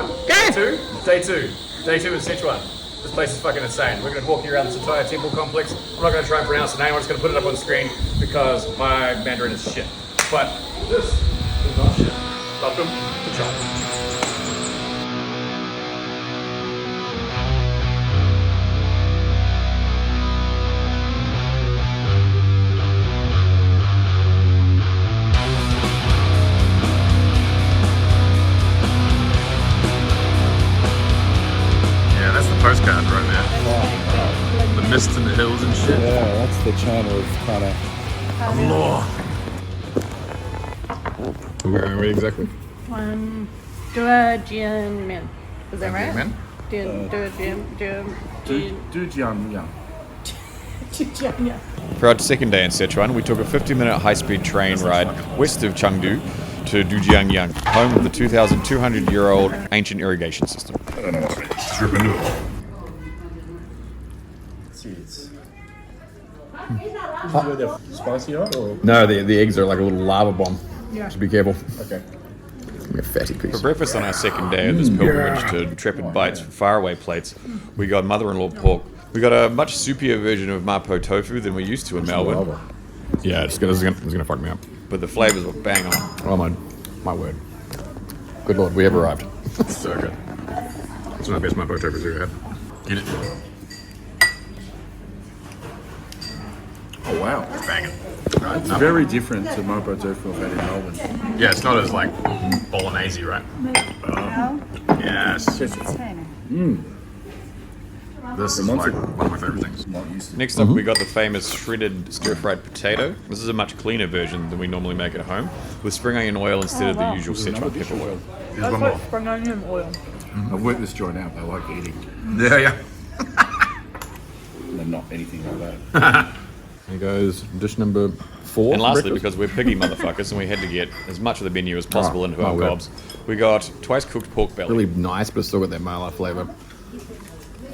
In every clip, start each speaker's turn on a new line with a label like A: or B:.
A: going? Day two? Day two. Day two in Sichuan. This place is fucking insane. We're going to walk you around this entire temple complex. I'm not going to try and pronounce the name. I'm just going to put it up on screen because my Mandarin is shit. But this is not shit. Welcome to China. Postcard right there. The mist and the hills and shit.
B: Yeah, that's the China of China.
A: Where exactly?
C: Dujiangyan. Is that right?
A: Man?
C: Dujiangyan.
A: For our second day in Sichuan, we took a 50-minute high-speed train ride west of Chengdu to Dujiangyan, home of the 2,200-year-old ancient irrigation system. I don't know what's really dripping into it.
B: Spicy hot or?
A: No, the eggs are like a little lava bomb.
C: Yeah.
A: So be careful.
B: Okay.
A: A fatty piece. For breakfast on our second day of this pilgrimage to Intrepid Bites for faraway plates, we got mother-in-law pork. We got a much soupier version of mapo tofu than we used to in Melbourne. Yeah, it's gonna fuck me up. But the flavors were bang on. Oh my word. Good lord, we have arrived. So good. It's one of the best mapo tofus we've ever had. Get it.
B: Oh wow.
A: It's banging.
B: It's very different to mapo tofu I've had in Melbourne.
A: Yeah, it's not as like bolognese, right? Yes. This is like one of my favorite things. Next up, we got the famous shredded stir-fried potato. This is a much cleaner version than we normally make at home, with spring onion oil instead of the usual Sichuan pepper oil. Here's one more.
C: Spring onion oil.
B: I've worked this joint out. I like eating.
A: Yeah.
B: And not anything like that.
A: Here goes dish number 4. And lastly, because we're piggy motherfuckers and we had to get as much of the menu as possible into our gobs, we got twice cooked pork belly. Really nice, but still got that mala flavour.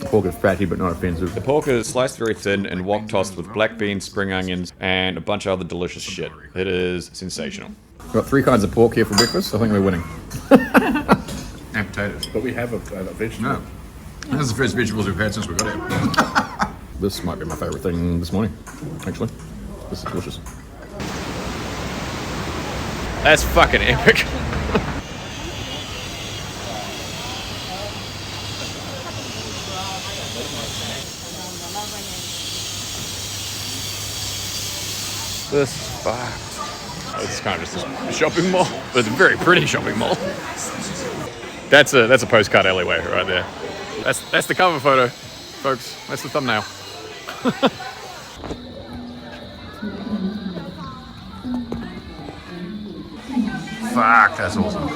A: The pork is fatty but not offensive. The pork is sliced very thin and wok tossed with black beans, spring onions, and a bunch of other delicious shit. It is sensational. We've got 3 kinds of pork here for breakfast. I think we're winning. And potatoes.
B: But we have a vegetable.
A: No. This is the first vegetables we've had since we got here. This might be my favourite thing this morning, actually. This is delicious. That's fucking epic. This is fucked. It's kind of just a shopping mall, but it's a very pretty shopping mall. That's a postcard alleyway right there. That's the cover photo, folks. That's the thumbnail. Fuck, that's awesome.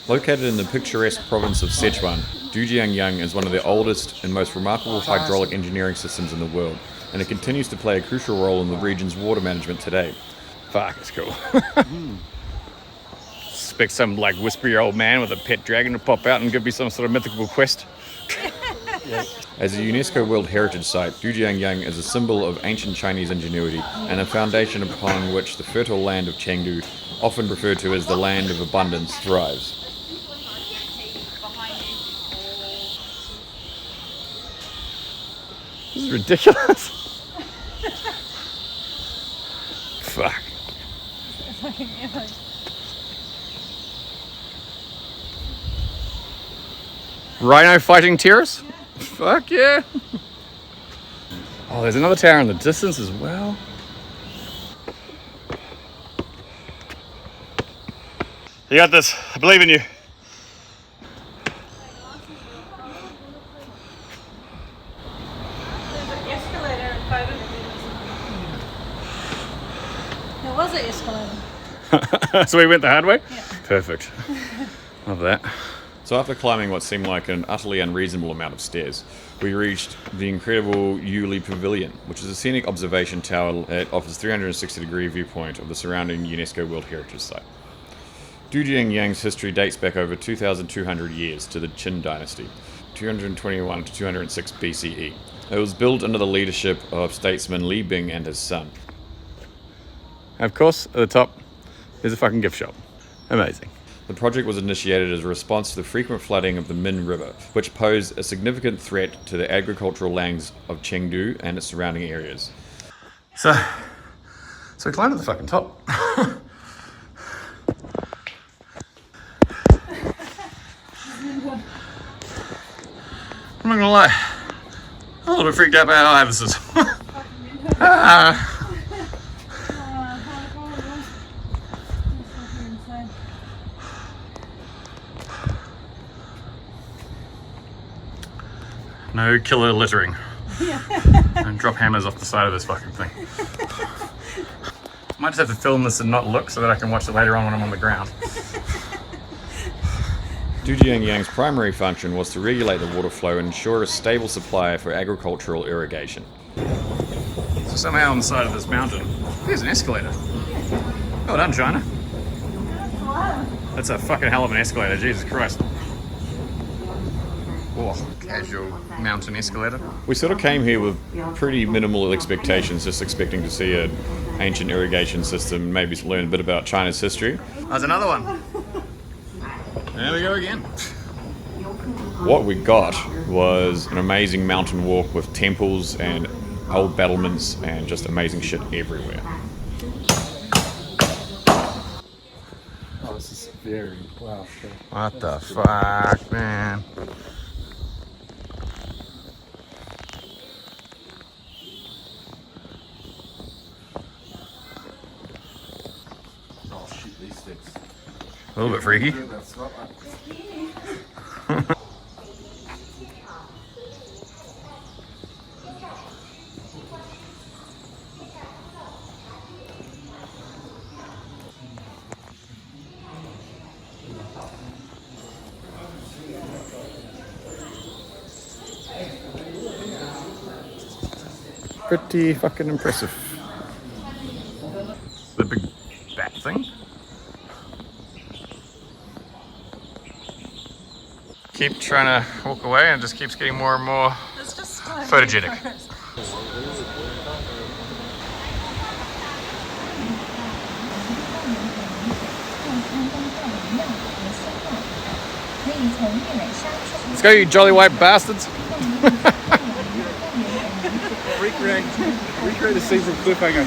A: Located in the picturesque province of Sichuan, Dujiangyan is one of the oldest and most remarkable hydraulic engineering systems in the world, and it continues to play a crucial role in the region's water management today. Fuck, it's cool. Expect some like whispery old man with a pet dragon to pop out and give me some sort of mythical quest. As a UNESCO World Heritage Site, Dujiangyan is a symbol of ancient Chinese ingenuity and a foundation upon which the fertile land of Chengdu, often referred to as the land of abundance, thrives. This is ridiculous. Fuck. Rhino fighting terrorists? Fuck yeah. Oh, there's another tower in the distance as well. You got this. I believe in you.
C: There's an escalator in 5 minutes. There was an escalator.
A: So we went the hard way?
C: Yeah.
A: Perfect. Love that. So after climbing what seemed like an utterly unreasonable amount of stairs, we reached the incredible Yuli Pavilion, which is a scenic observation tower that offers a 360-degree viewpoint of the surrounding UNESCO World Heritage Site. Dujiangyang's history dates back over 2,200 years to the Qin dynasty, 221 to 206 BCE. It was built under the leadership of statesman Li Bing and his son. And of course, at the top, there's a fucking gift shop. Amazing. The project was initiated as a response to the frequent flooding of the Min River, which posed a significant threat to the agricultural lands of Chengdu and its surrounding areas. So we climbed to the fucking top. I'm not gonna lie, I'm a little bit freaked out by how high this is. No killer littering. And drop hammers off the side of this fucking thing. Might just have to film this and not look so that I can watch it later on when I'm on the ground. Dujiangyang's primary function was to regulate the water flow and ensure a stable supply for agricultural irrigation. So somehow on the side of this mountain, there's an escalator. Well done, China. That's a fucking hell of an escalator, Jesus Christ. Oh, casual mountain escalator. We sort of came here with pretty minimal expectations, just expecting to see an ancient irrigation system, maybe learn a bit about China's history. There's another one. There we go again. What we got was an amazing mountain walk with temples and old battlements and just amazing shit everywhere.
B: Oh, this is very wow.
A: What the fuck, man?
B: Oh shit, these sticks.
A: A little bit freaky.
B: That's not like...
A: Pretty fucking impressive. The big bat thing. Keep trying to walk away and it just keeps getting more and more photogenic. Let's go, you jolly white bastards.
B: Recreate a scene from Cliffhanger.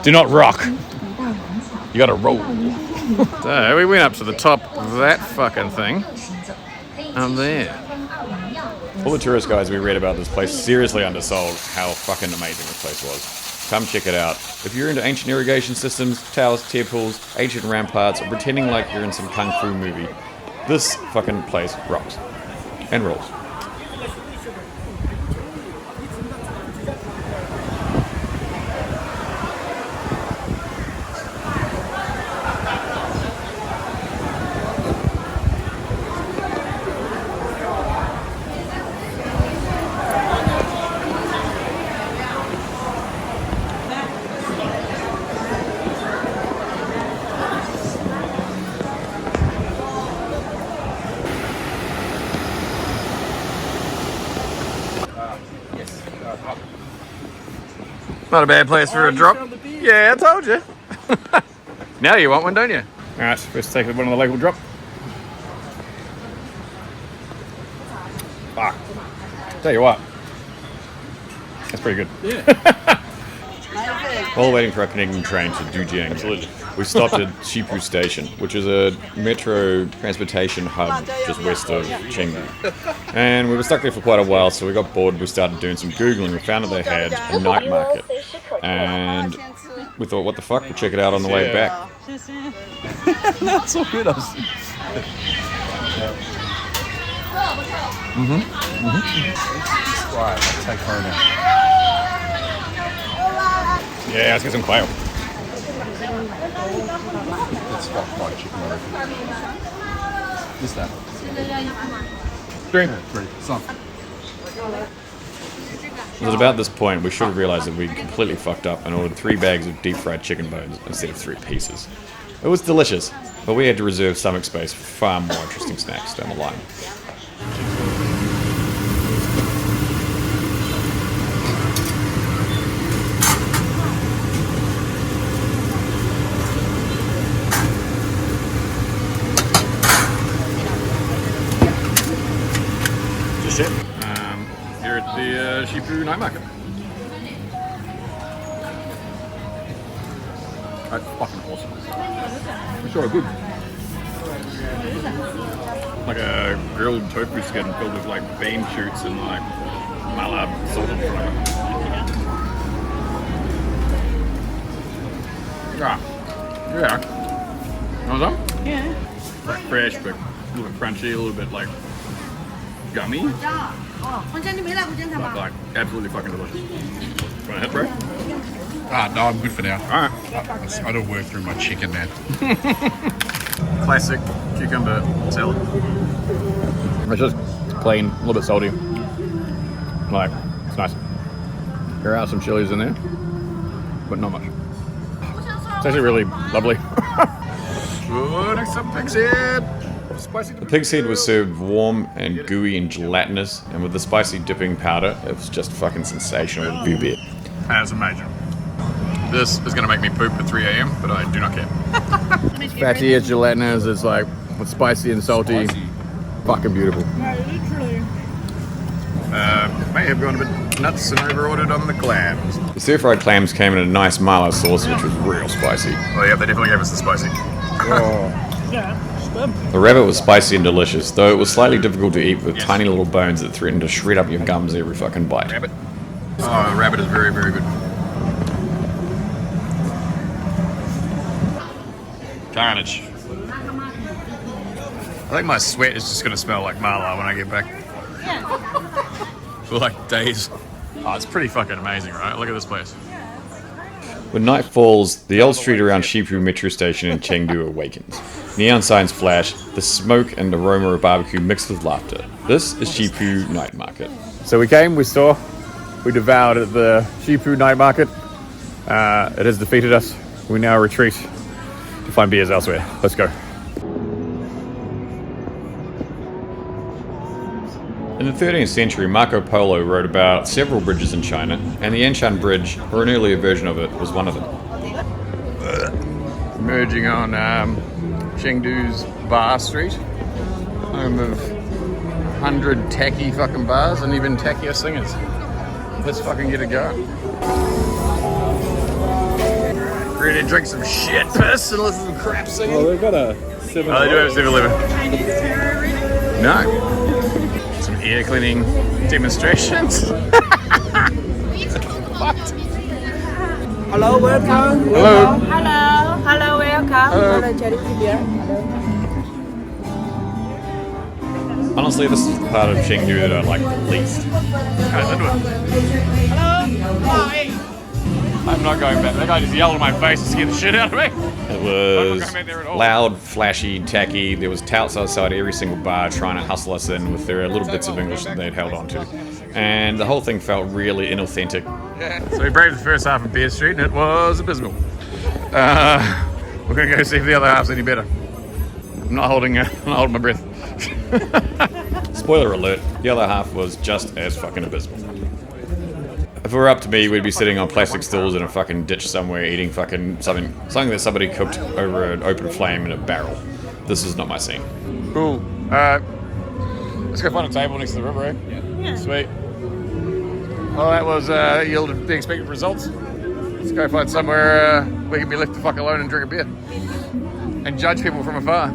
A: Do not rock. You gotta roll. So we went up to the top of that fucking thing. I'm there. All the tourist guides we read about this place seriously undersold how fucking amazing this place was. Come check it out. If you're into ancient irrigation systems, towers, temples, ancient ramparts, or pretending like you're in some kung fu movie, this fucking place rocks. And rolls. Not a bad place for a drop. Yeah, I told you. Now you want one, don't you? Alright, let's take one on the local drop. Fuck. Tell you what. That's pretty good. Yeah. While waiting for our connecting train to Dujiang, absolutely, we stopped at Sichuan Station, which is a metro transportation hub just west of Chengdu. And we were stuck there for quite a while, so we got bored. We started doing some Googling. We found that they had a night market. And we thought, what the fuck? We'll check it out on the way back.
B: That's so good. Right, I'll take her now.
A: Yeah, let's get some quail.
B: Let's swap fried chicken over. What's that?
A: Three.
B: Three. Some.
A: It was about this point we should have realised that we'd completely fucked up and ordered 3 bags of deep fried chicken bones instead of 3 pieces. It was delicious. but we had to reserve stomach space for far more interesting snacks down the line. Just it. Here at the Chengdu night market.
B: That's fucking awesome. It's so good.
A: Like a grilled tofu skin filled with like bean shoots and like mala salt in front of it. Yeah. Want some?
C: Yeah.
A: Like fresh, but a little bit crunchy, a little bit like gummy. Like absolutely fucking delicious. Want a hit, bro?
B: No, I'm good for now.
A: Alright.
B: I don't work through my chicken, man.
A: Classic cucumber salad. It's just plain, a little bit salty. Like, it's nice. There are some chilies in there, but not much. It's actually really lovely. Next up, pig's head. Spicy. The pig's head was served warm and gooey and gelatinous, and with the spicy dipping powder, it was just fucking sensational. Bit. That's amazing. This is going to make me poop at 3 a.m., but I do not care. Fatty, it's gelatinous, it's like it's spicy and salty. Fucking beautiful.
C: No, literally.
A: May have gone a bit nuts and over-ordered on the clams. The stir-fried clams came in a nice mala sauce, which was real spicy. Oh yeah, they definitely gave us the spicy.
C: Yeah, it's good.
A: The rabbit was spicy and delicious, though it was slightly difficult to eat with tiny little bones that threatened to shred up your gums every fucking bite. Rabbit? Oh, the rabbit is very, very good. Carnage. I think my sweat is just going to smell like mala when I get back.
C: Yeah.
A: For like days. Oh, it's pretty fucking amazing, right? Look at this place. When night falls, the old street around Shipu metro station in Chengdu awakens. Neon signs flash, the smoke and aroma of barbecue mixed with laughter. This is Shipu night market. So we came, we saw, we devoured at the Shipu night market. It has defeated us. We now retreat to find beers elsewhere. Let's go. In the 13th century, Marco Polo wrote about several bridges in China, and the Yanshan Bridge, or an earlier version of it, was one of them. Emerging on Chengdu's bar street, home of 100 tacky fucking bars and even tackier singers. Let's fucking get it going. Ready to drink some shit piss and listen to some crap singing?
D: Well, they've got a 7-Eleven.
A: Oh, they do have a 7-Eleven. No. Some ear cleaning demonstrations.
E: Hello, welcome.
A: Hello.
E: Hello, hello, welcome. Hello, charity beer.
A: Honestly, this is the part of Chengdu that I like the least. Guys, into it.
C: Hello.
A: I'm not going back. That guy just yelled in my face to scare the shit out of me. It was loud, flashy, tacky. There was touts outside every single bar trying to hustle us in with their little bits of English that they'd held on to. And the whole thing felt really inauthentic. So we braved the first half of Beer Street and it was abysmal. We're going to go see if the other half's any better. I'm not holding my breath. Spoiler alert, the other half was just as fucking abysmal. If it were up to me, we'd be sitting on plastic stools in a fucking ditch somewhere eating fucking something that somebody cooked over an open flame in a barrel. This is not my scene. Cool. Let's go find a table next to the river, eh?
C: Yeah.
A: Sweet. Well, that was yielded the expected results. Let's go find somewhere we can be left the fuck alone and drink a beer. And judge people from afar.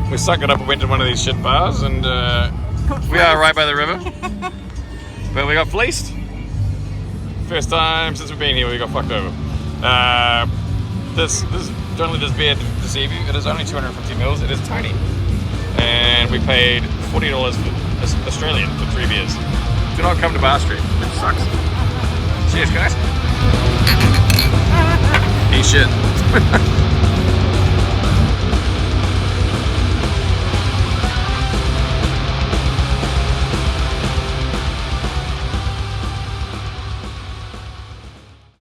A: We sucked it up and went to one of these shit bars and we are right by the river. But we got fleeced. First time since we've been here we got fucked over. Don't let this beer deceive you. It is only 250 mils. It is tiny. And we paid $40 Australian for 3 beers. Do not come to Bar Street. It sucks. Cheers, guys. Eat shit.